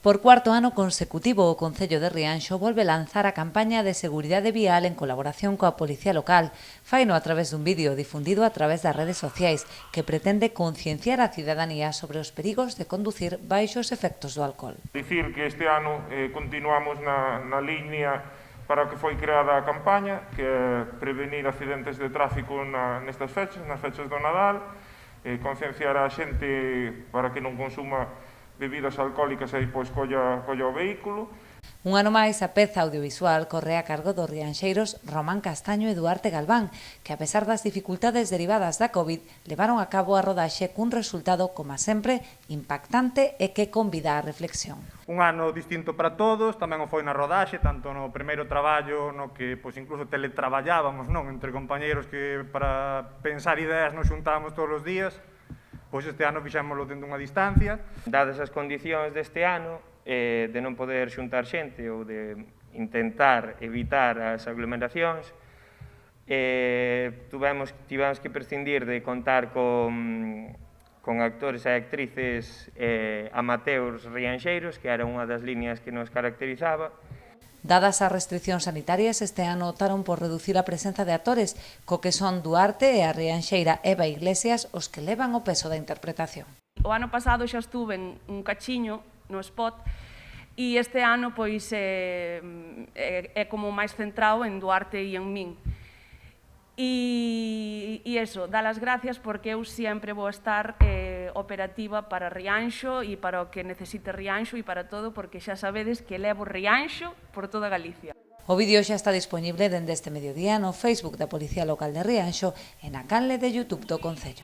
Por cuarto ano consecutivo, o Concello de Rianxo volve lanzar a campaña de seguridade vial en colaboración coa Policía Local. Faino a través dun vídeo difundido a través das redes sociais que pretende concienciar a cidadanía sobre os perigos de conducir baixo os efectos do alcohol. Dicir que este ano continuamos na liña para que foi creada a campaña, que é prevenir accidentes de tráfico nestas fechas, nas fechas do Nadal, concienciar a xente para que non consuma bebidas alcohólicas e depois colla o vehículo. Un ano máis, a peza audiovisual corre a cargo dos rianxeiros Román Castaño e Duarte Galván, que a pesar das dificultades derivadas da COVID, levaron a cabo a rodaxe cun resultado, como sempre, impactante e que convida á reflexión. Un ano distinto para todos, tamén o foi na rodaxe, tanto no primeiro traballo, no que incluso teletraballábamos, entre compañeiros que para pensar ideas nos xuntábamos todos os días, pois este ano fixémoslo dentro dunha distancia. Dadas as condicións deste ano, de non poder xuntar xente ou de intentar evitar as aglomeracións, tivemos que prescindir de contar con actores e actrices amateurs rianxeiros, que era unha das líneas que nos caracterizaba. Dadas as restriccións sanitarias, este ano optaron por reducir a presenza de actores, co que son Duarte e a rianxeira Eva Iglesias os que levan o peso da interpretación. O ano pasado xa estuve un cachiño no spot e este ano pois é como máis centrado en Duarte e en min. E eso, dar as gracias porque eu sempre vou estar operativa para Rianxo e para o que necesite Rianxo e para todo, porque xa sabedes que levo Rianxo por toda Galicia. O vídeo xa está disponible dende este mediodía no Facebook da Policía Local de Rianxo e na canle de YouTube do Concello.